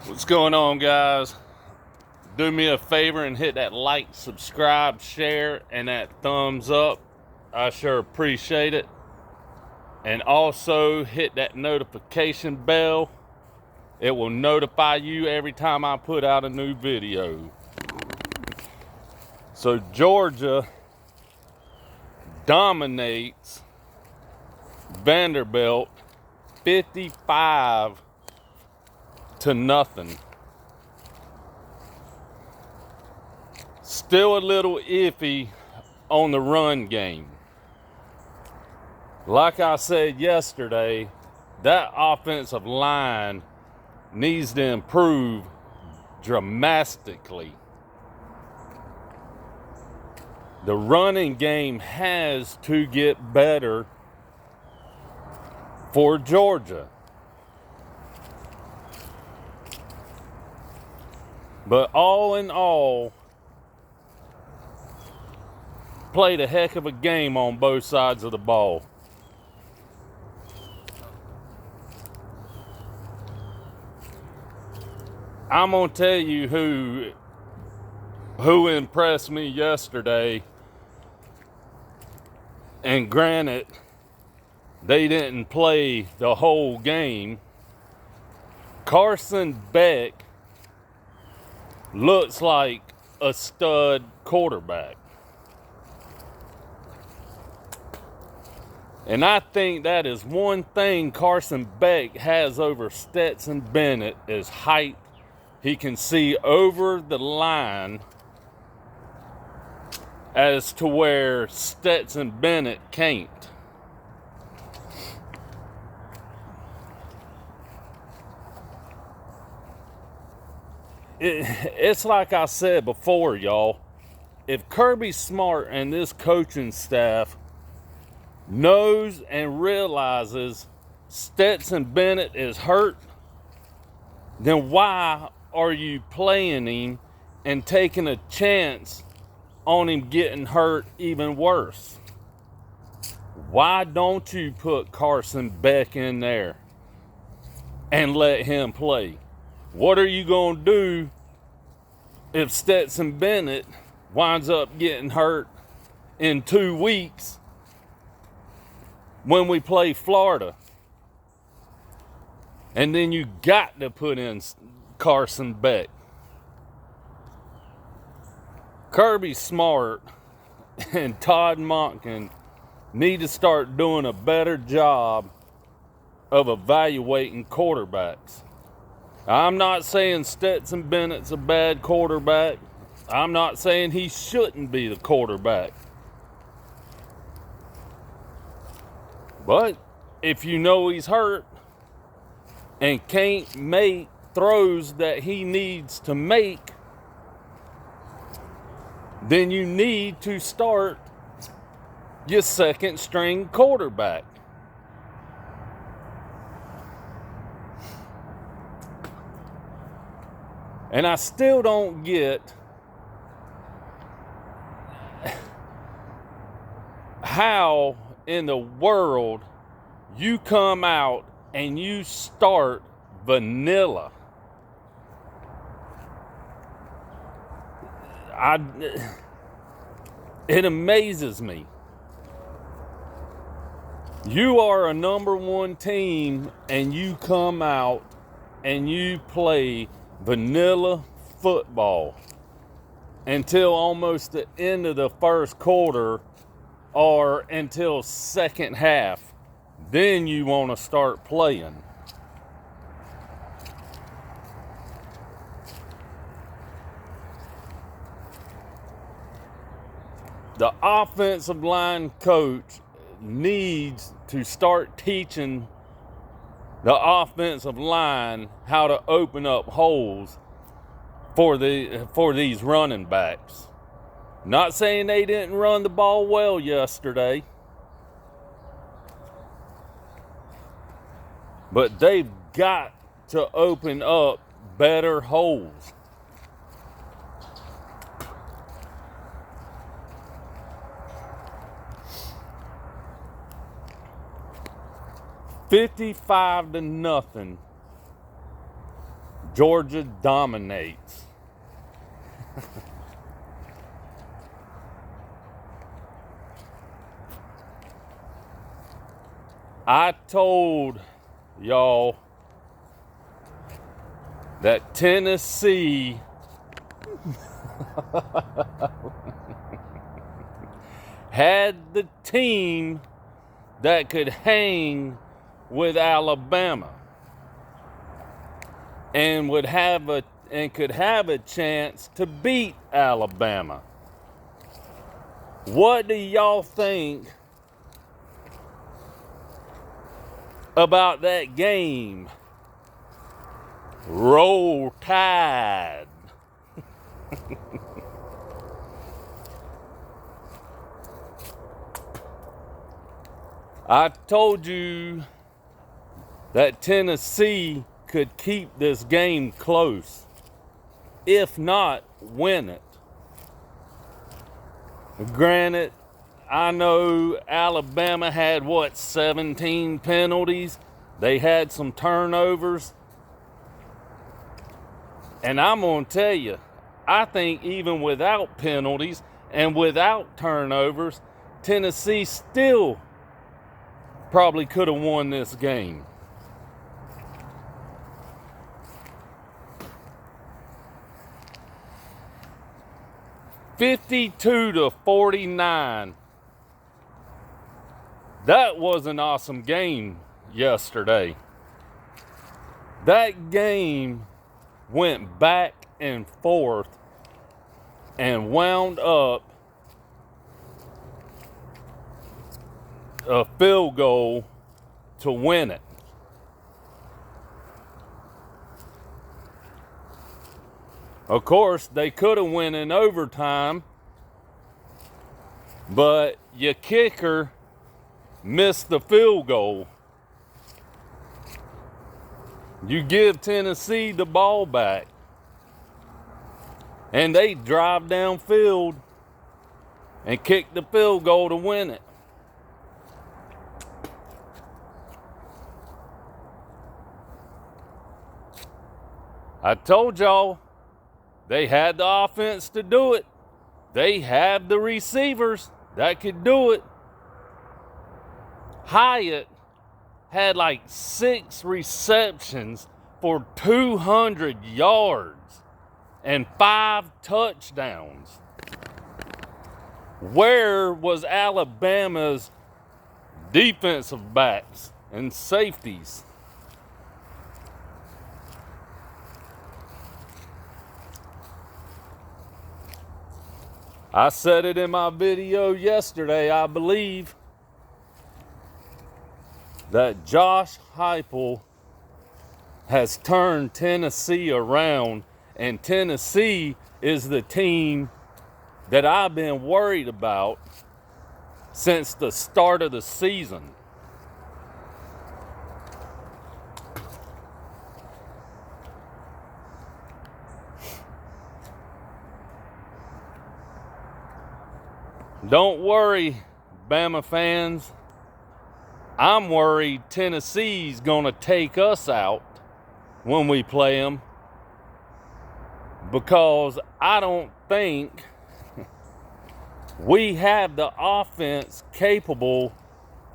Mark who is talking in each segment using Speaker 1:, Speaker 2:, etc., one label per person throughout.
Speaker 1: What's going on, guys? Do me a favor and hit that like, subscribe, share, and that thumbs up. I sure appreciate it. And also hit that notification bell. It will notify you every time I put out a new video. So Georgia dominates Vanderbilt 55-0. Still a little iffy on the run game. Like I said yesterday, that offensive line needs to improve dramatically. The running game has to get better for Georgia. But all in all, played a heck of a game on both sides of the ball. I'm gonna tell you who impressed me yesterday. And granted, they didn't play the whole game. Carson Beck looks like a stud quarterback. And I think that is one thing Carson Beck has over Stetson Bennett is height. He can see over the line as to where Stetson Bennett can't. It's like I said before, y'all. If Kirby Smart and this coaching staff knows and realizes Stetson Bennett is hurt, then why are you playing him and taking a chance on him getting hurt even worse? Why don't you put Carson Beck in there and let him play? What are you going to do if Stetson Bennett winds up getting hurt in 2 weeks when we play Florida? And then you got to put in Carson Beck. Kirby Smart and Todd Monken need to start doing a better job of evaluating quarterbacks. I'm not saying Stetson Bennett's a bad quarterback. I'm not saying he shouldn't be the quarterback. But if you know he's hurt and can't make throws that he needs to make, then you need to start your second string quarterback. And I still don't get how in the world you come out and you start vanilla. It amazes me. You are a number one team and you come out and you play vanilla football until almost the end of the first quarter or until second half. Then you want to start playing. The offensive line coach needs to start teaching the offensive line how to open up holes for these running backs. Not saying they didn't run the ball well yesterday, but they've got to open up better holes. $55-0. Georgia dominates. I told y'all that Tennessee had the team that could hang with Alabama and could have a chance to beat Alabama. What do y'all think about that game? Roll Tide. I told you that Tennessee could keep this game close, if not win it. Granted, I know Alabama had 17 penalties. They had some turnovers. And I'm going to tell you, I think even without penalties and without turnovers, Tennessee still probably could have won this game. $52-49. That was an awesome game yesterday. That game went back and forth and wound up a field goal to win it. Of course, they could have won in overtime, but your kicker missed the field goal. You give Tennessee the ball back, and they drive downfield and kick the field goal to win it. I told y'all they had the offense to do it. They have the receivers that could do it. Hyatt had like 6 receptions for 200 yards and 5 touchdowns. Where was Alabama's defensive backs and safeties? I said it in my video yesterday, I believe, that Josh Heupel has turned Tennessee around, and Tennessee is the team that I've been worried about since the start of the season. Don't worry, Bama fans. I'm worried Tennessee's going to take us out when we play them, because I don't think we have the offense capable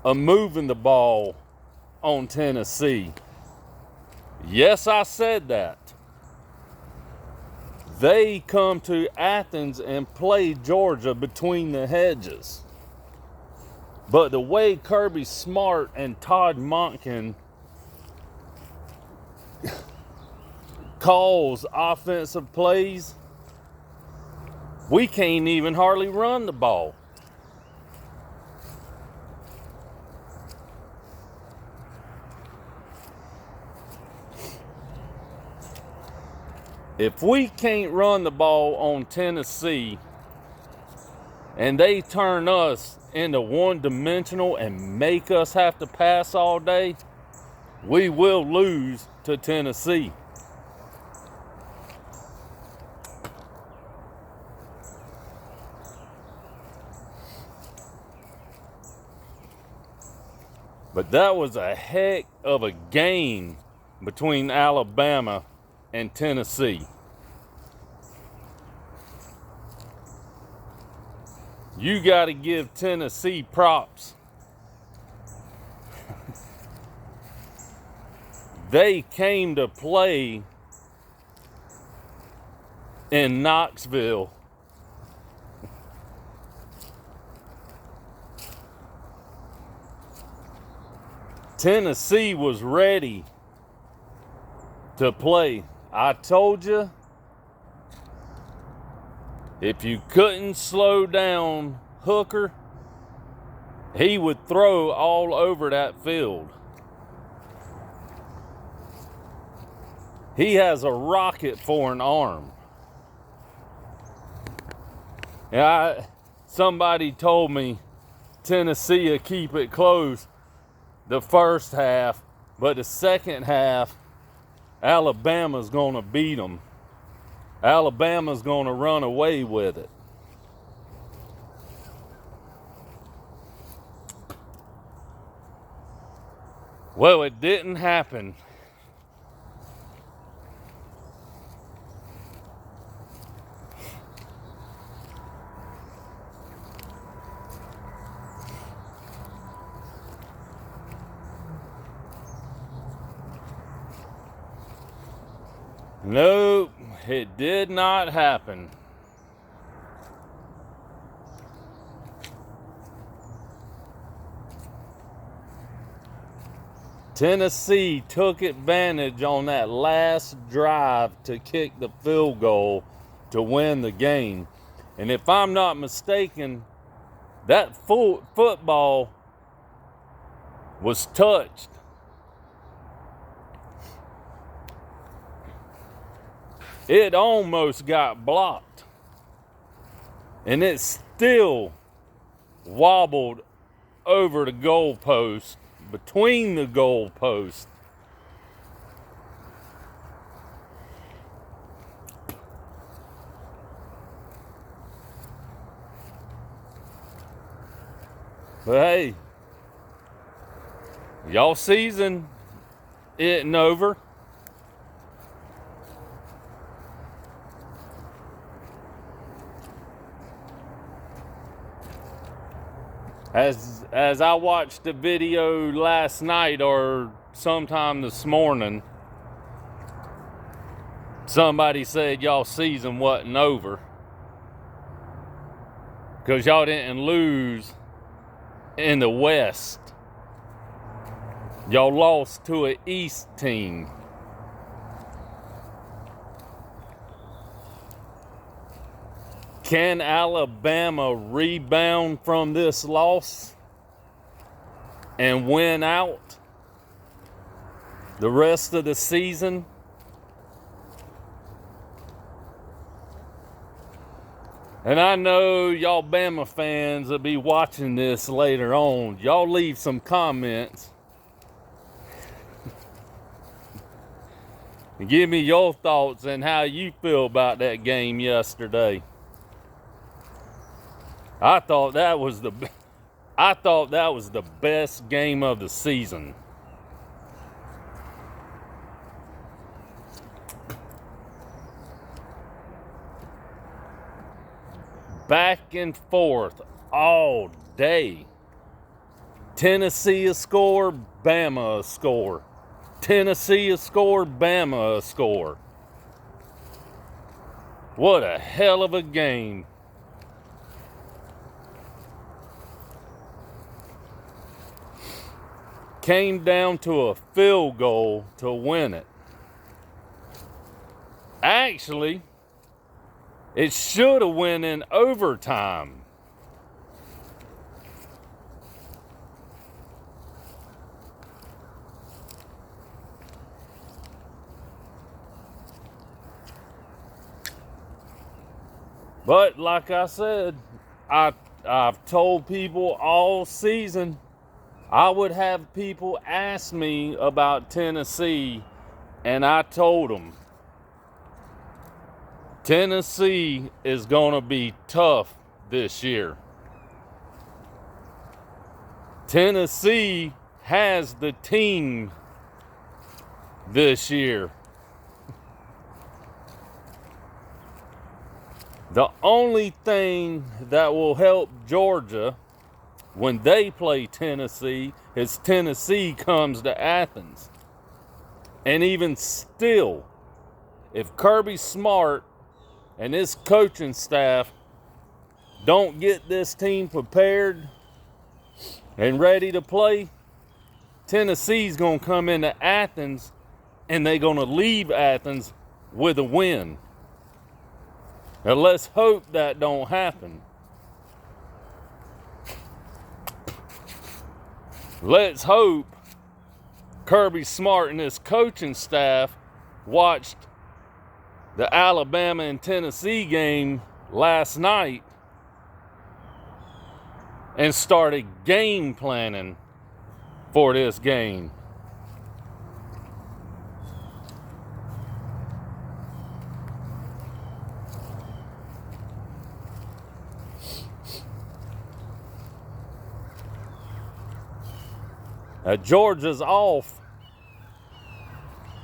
Speaker 1: of moving the ball on Tennessee. Yes, I said that. They come to Athens and play Georgia between the hedges. But the way Kirby Smart and Todd Monken calls offensive plays, we can't even hardly run the ball. If we can't run the ball on Tennessee and they turn us into one-dimensional and make us have to pass all day, we will lose to Tennessee. But that was a heck of a game between Alabama and Tennessee. You got to give Tennessee props. They came to play in Knoxville. Tennessee was ready to play. I told you, if you couldn't slow down Hooker, he would throw all over that field. He has a rocket for an arm. Somebody told me Tennessee will keep it close the first half, but the second half, Alabama's going to beat them. Alabama's going to run away with it. Well, it didn't happen. Nope, it did not happen. Tennessee took advantage on that last drive to kick the field goal to win the game. And if I'm not mistaken, that football was touched. It almost got blocked. And it still wobbled over the goalpost, between the goalposts. But hey, y'all season isn't over. As I watched the video last night or sometime this morning, somebody said y'all season wasn't over because y'all didn't lose in the West. Y'all lost to an East team. Can Alabama rebound from this loss and win out the rest of the season? And I know y'all Bama fans will be watching this later on. Y'all leave some comments. And give me your thoughts and how you feel about that game yesterday. I thought that was the best game of the season. Back and forth all day. Tennessee a score, Bama a score. Tennessee a score, Bama a score. What a hell of a game. Came down to a field goal to win it. Actually, it should have went in overtime. But like I said, I've told people all season, I would have people ask me about Tennessee, and I told them, Tennessee is going to be tough this year. Tennessee has the team this year. The only thing that will help Georgia when they play Tennessee is Tennessee comes to Athens. And even still, if Kirby Smart and his coaching staff don't get this team prepared and ready to play, Tennessee's going to come into Athens and they're going to leave Athens with a win. Now let's hope that don't happen. Let's hope Kirby Smart and his coaching staff watched the Alabama and Tennessee game last night and started game planning for this game. Georgia's off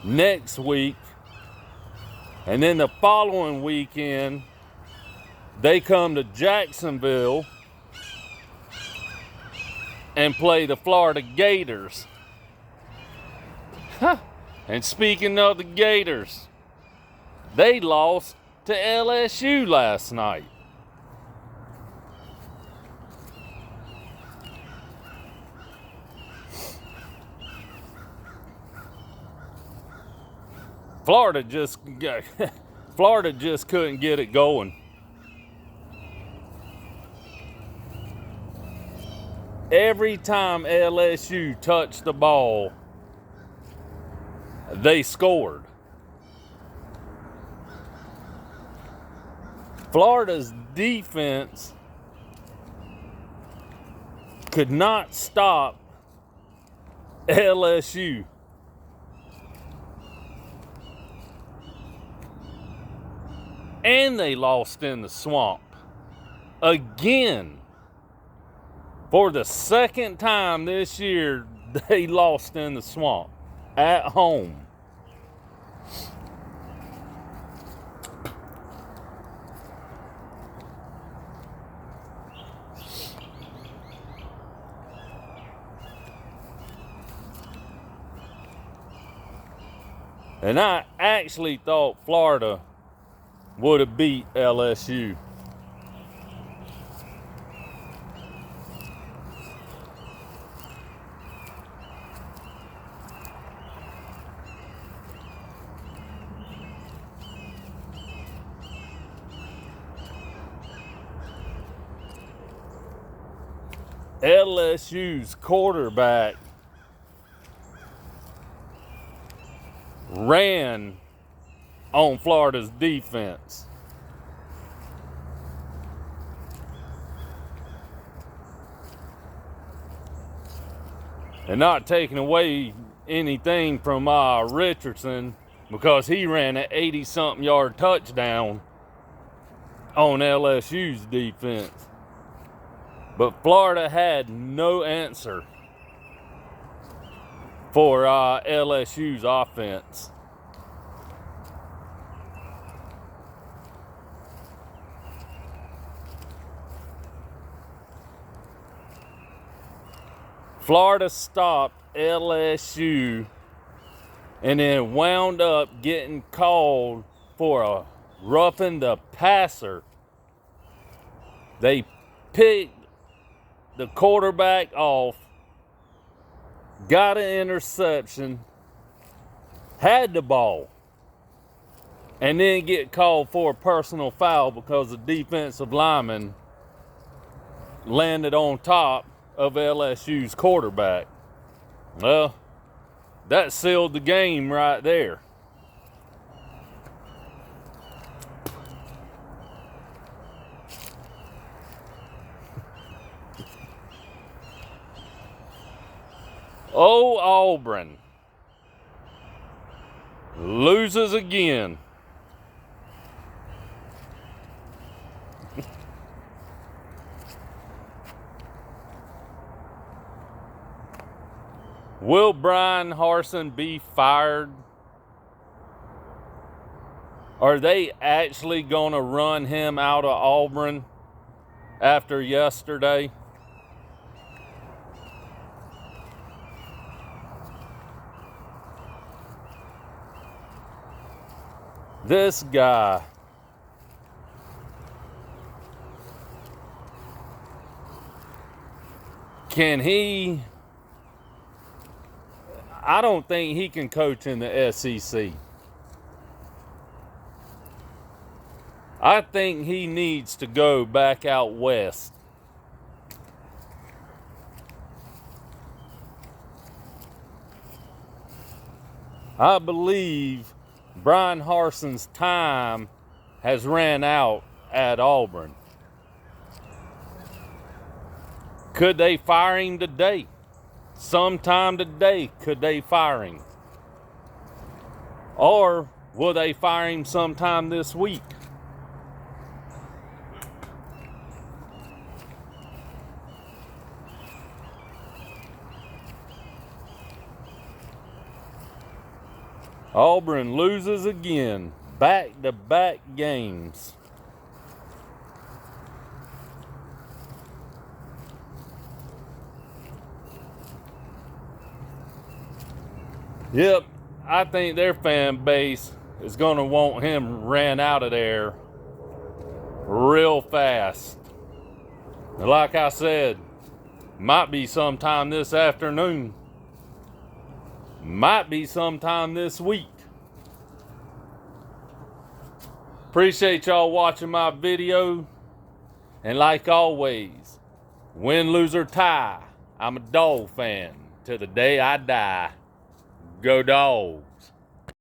Speaker 1: next week, and then the following weekend they come to Jacksonville and play the Florida Gators. And speaking of the Gators, they lost to LSU last night. Florida just couldn't get it going. Every time LSU touched the ball, they scored. Florida's defense could not stop LSU. And they lost in the swamp again. For the second time this year, they lost in the swamp at home. And I actually thought Florida would have beat LSU. LSU's quarterback ran on Florida's defense. And not taking away anything from Richardson, because he ran an 80-something yard touchdown on LSU's defense. But Florida had no answer for LSU's offense. Florida stopped LSU and then wound up getting called for a roughing the passer. They picked the quarterback off, got an interception, had the ball, and then get called for a personal foul because the defensive lineman landed on top of LSU's quarterback. Well, that sealed the game right there. Oh, Auburn loses again. Will Brian Harsin be fired? Are they actually going to run him out of Auburn after yesterday? This guy, can he? I don't think he can coach in the SEC. I think he needs to go back out west. I believe Brian Harson's time has ran out at Auburn. Could they fire him today? Sometime today, could they fire him? Or will they fire him sometime this week? Auburn loses again, back-to-back games. Yep, I think their fan base is going to want him ran out of there real fast. And like I said, might be sometime this afternoon. Might be sometime this week. Appreciate y'all watching my video. And like always, win, lose, or tie, I'm a Dog fan till the day I die. Go Dogs.